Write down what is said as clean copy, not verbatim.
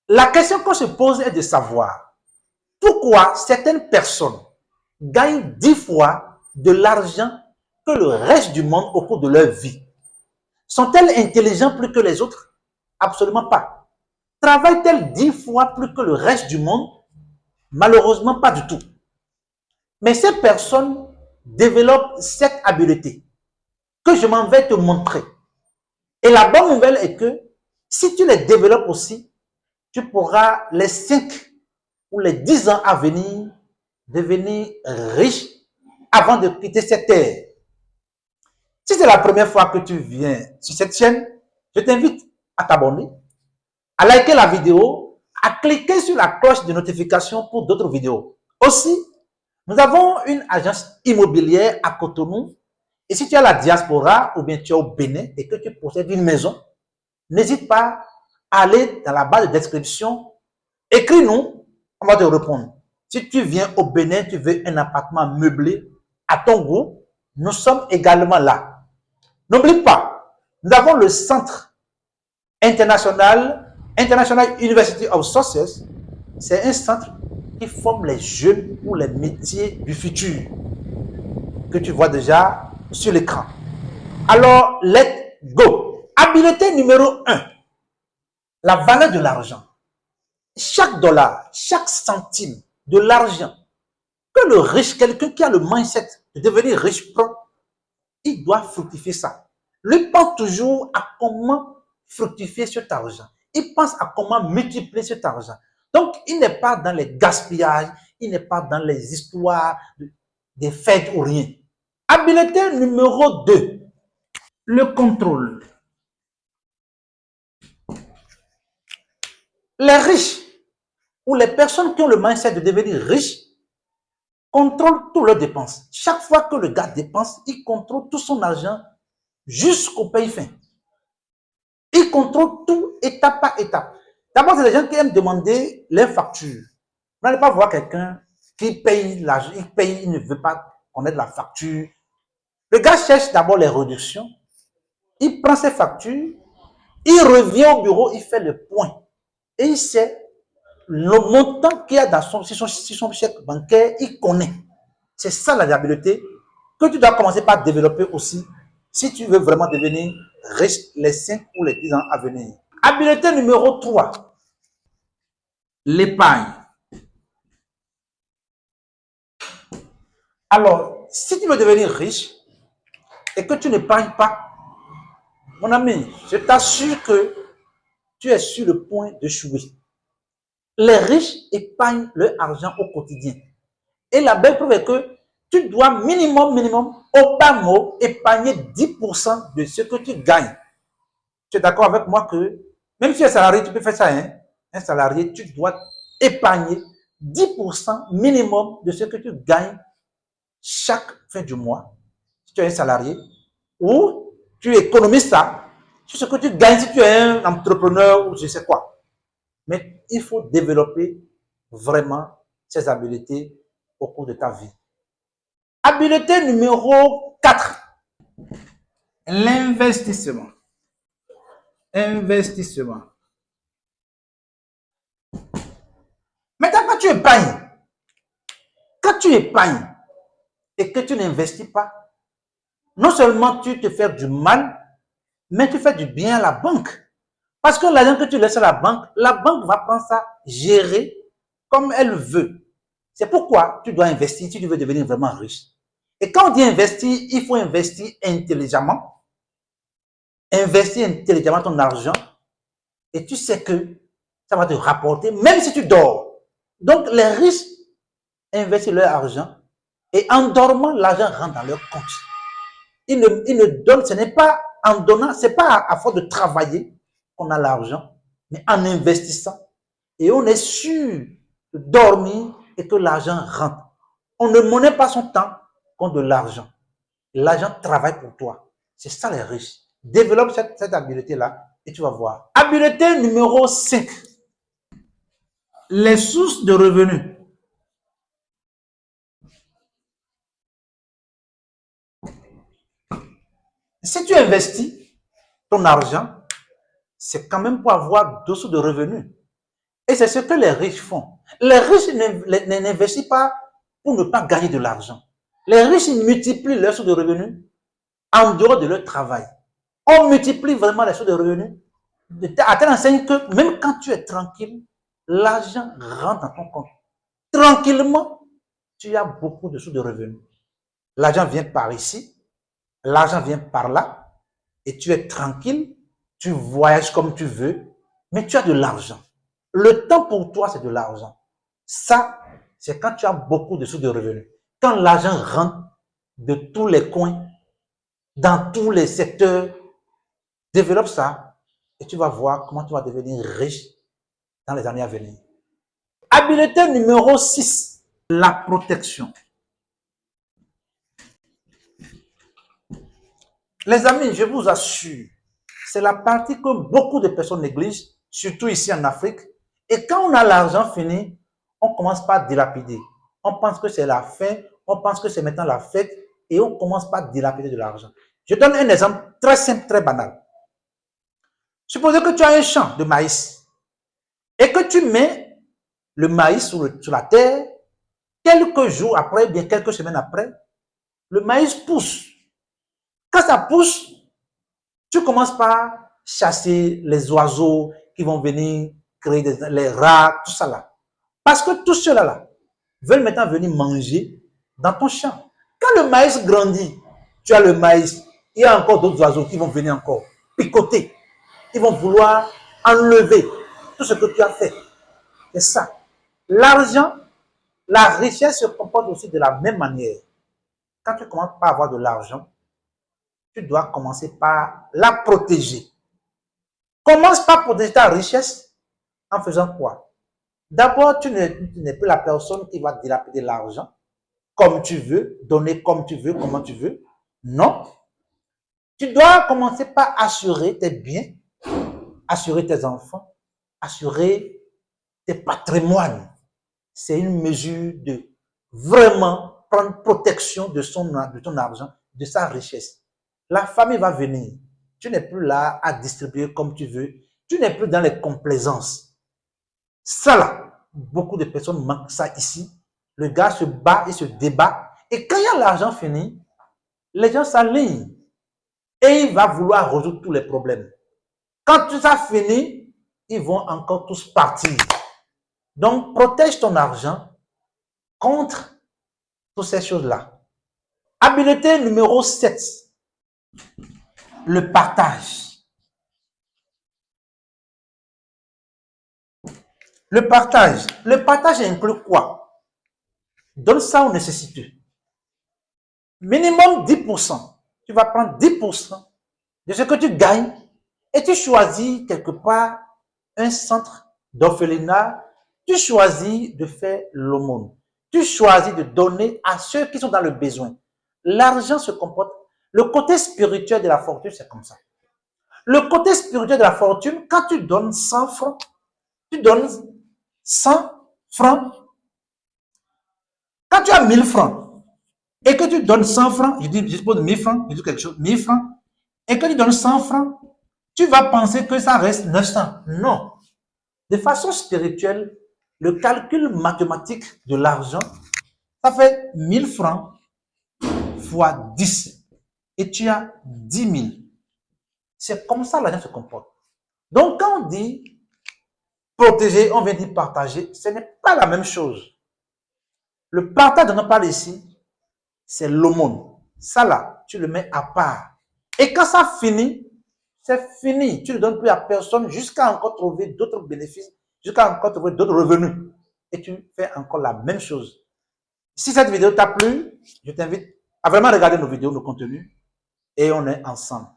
La question qu'on se pose est de savoir pourquoi certaines personnes gagnent 10 fois de l'argent que le reste du monde au cours de leur vie. Sont-elles intelligentes plus que les autres? Absolument pas. Travaillent-elles 10 fois plus que le reste du monde? Malheureusement, pas du tout. Mais ces personnes développent cette habileté que je m'en vais te montrer. Et la bonne nouvelle est que si tu les développes aussi, tu pourras les 5 ou les 10 ans à venir devenir riche avant de quitter cette terre. Si c'est la première fois que tu viens sur cette chaîne, je t'invite à t'abonner, à liker la vidéo, à cliquer sur la cloche de notification pour d'autres vidéos. Aussi, nous avons une agence immobilière à Cotonou. Et si tu es à la diaspora ou bien tu es au Bénin et que tu possèdes une maison, n'hésite pas à aller dans la barre de description. Écris-nous, on va te répondre. Si tu viens au Bénin, tu veux un appartement meublé à ton goût, nous sommes également là. N'oublie pas, nous avons le centre International University of Success. C'est un centre qui forme les jeunes pour les métiers du futur que tu vois déjà sur l'écran. Alors, let's go. Habileté numéro 1. La valeur de l'argent. Chaque dollar, chaque centime de l'argent que le riche, quelqu'un qui a le mindset de devenir riche prend, il doit fructifier ça. Lui pense toujours à comment fructifier cet argent. Il pense à comment multiplier cet argent. Donc, il n'est pas dans les gaspillages, il n'est pas dans les histoires des fêtes ou rien. Habileté numéro 2. Le contrôle. Les riches ou les personnes qui ont le mindset de devenir riches contrôlent toutes leurs dépenses. Chaque fois que le gars dépense, il contrôle tout son argent jusqu'au paye fin. Il contrôle tout étape par étape. D'abord, c'est les gens qui aiment demander les factures. Vous n'allez pas voir quelqu'un qui paye l'argent, il ne veut pas connaître la facture. Le gars cherche d'abord les réductions. Il prend ses factures, il revient au bureau, il fait le point. Et il sait le montant qu'il y a dans son chèque bancaire, il connaît. C'est ça la viabilité que tu dois commencer par développer aussi si tu veux vraiment devenir riche les 5 ou les 10 ans à venir. Habileté numéro 3. L'épargne. Alors, si tu veux devenir riche et que tu n'épargnes pas, mon ami, je t'assure que tu es sur le point d'échouer. Les riches épargnent leur argent au quotidien. Et la belle preuve est que tu dois minimum, au bas mot, épargner 10% de ce que tu gagnes. Tu es d'accord avec moi que même si tu es salarié, tu peux faire ça, hein? Un salarié, tu dois épargner 10% minimum de ce que tu gagnes chaque fin du mois. Si tu es un salarié, ou tu économises ça sur ce que tu gagnes si tu es un entrepreneur ou je sais quoi. Mais il faut développer vraiment ces habiletés au cours de ta vie. Habileté numéro 4. L'investissement. Investissement. Maintenant, quand tu épargnes et que tu n'investis pas, non seulement tu te fais du mal, mais tu fais du bien à la banque. Parce que l'argent que tu laisses à la banque va prendre ça, gérer comme elle veut. C'est pourquoi tu dois investir si tu veux devenir vraiment riche. Et quand on dit investir, il faut investir intelligemment. Investir intelligemment ton argent. Et tu sais que ça va te rapporter, même si tu dors. Donc, les riches investissent leur argent et en dormant, l'argent rentre dans leur compte. Ils ne donnent, ce n'est pas en donnant, ce n'est pas à force de travailler qu'on a l'argent, mais en investissant. Et on est sûr de dormir et que l'argent rentre. On ne monnaie pas son temps contre de l'argent. L'argent travaille pour toi. C'est ça les riches. Développe cette habileté-là et tu vas voir. Habileté numéro 5. Les sources de revenus. Si tu investis ton argent, c'est quand même pour avoir d'autres sources de revenus. Et c'est ce que les riches font. Les riches n'investissent pas pour ne pas gagner de l'argent. Les riches multiplient leurs sources de revenus en dehors de leur travail. On multiplie vraiment les sources de revenus à telle enseigne que même quand tu es tranquille, l'argent rentre dans ton compte. Tranquillement, tu as beaucoup de sources de revenus. L'argent vient par ici, l'argent vient par là, et tu es tranquille, tu voyages comme tu veux, mais tu as de l'argent. Le temps pour toi, c'est de l'argent. Ça, c'est quand tu as beaucoup de sources de revenus. Quand l'argent rentre de tous les coins, dans tous les secteurs, développe ça et tu vas voir comment tu vas devenir riche dans les années à venir. Habileté numéro 6, la protection. Les amis, je vous assure, c'est la partie que beaucoup de personnes négligent, surtout ici en Afrique. Et quand on a l'argent fini, on commence par dilapider. On pense que c'est la fin, on pense que c'est maintenant la fête et on commence par dilapider de l'argent. Je donne un exemple très simple, très banal. Supposez que tu as un champ de maïs et que tu mets le maïs sur la terre. Quelques jours après, bien quelques semaines après, le maïs pousse. Quand ça pousse, tu commences par chasser les oiseaux qui vont venir créer les rats, tout ça là. Parce que tous ceux-là là, veulent maintenant venir manger dans ton champ. Quand le maïs grandit, tu as le maïs, il y a encore d'autres oiseaux qui vont venir encore picoter. Ils vont vouloir enlever tout ce que tu as fait. C'est ça. L'argent, la richesse se comporte aussi de la même manière. Quand tu commences par avoir de l'argent, tu dois commencer par la protéger. Commence par protéger ta richesse en faisant quoi? D'abord, tu n'es plus la personne qui va dilapider l'argent comme tu veux, donner comme tu veux, comment tu veux. Non. Tu dois commencer par assurer tes biens, assurer tes enfants, assurer tes patrimoines. C'est une mesure de vraiment prendre protection de ton argent, de sa richesse. La famille va venir. Tu n'es plus là à distribuer comme tu veux. Tu n'es plus dans les complaisances. Ça là, beaucoup de personnes manquent ça ici. Le gars se bat et se débat. Et quand il y a l'argent fini, les gens s'alignent. Et il va vouloir résoudre tous les problèmes. Quand tout ça finit, ils vont encore tous partir. Donc, protège ton argent contre toutes ces choses-là. Habileté numéro 7, le partage. Le partage. Le partage inclut quoi? Donne ça aux nécessiteux. Minimum 10%. Tu vas prendre 10% de ce que tu gagnes et tu choisis quelque part un centre d'orphelinat. Tu choisis de faire l'aumône. Tu choisis de donner à ceux qui sont dans le besoin. L'argent se comporte. Le côté spirituel de la fortune, c'est comme ça. Le côté spirituel de la fortune, quand tu donnes 100 francs, tu donnes 100 francs. Quand tu as 1000 francs et que tu donnes 100 francs, je dispose de 1000 francs, je dis quelque chose, 1000 francs, et que tu donnes 100 francs, tu vas penser que ça reste 900. Non. De façon spirituelle, le calcul mathématique de l'argent, ça fait 1000 francs fois 10. Et tu as 10 000. C'est comme ça que l'argent se comporte. Donc, quand on dit protéger, on vient dire partager, ce n'est pas la même chose. Le partage dont on parle ici, c'est l'aumône. Ça là, tu le mets à part. Et quand ça finit, c'est fini. Tu ne le donnes plus à personne jusqu'à encore trouver d'autres bénéfices, jusqu'à encore trouver d'autres revenus. Et tu fais encore la même chose. Si cette vidéo t'a plu, je t'invite à vraiment regarder nos vidéos, nos contenus, et on est ensemble.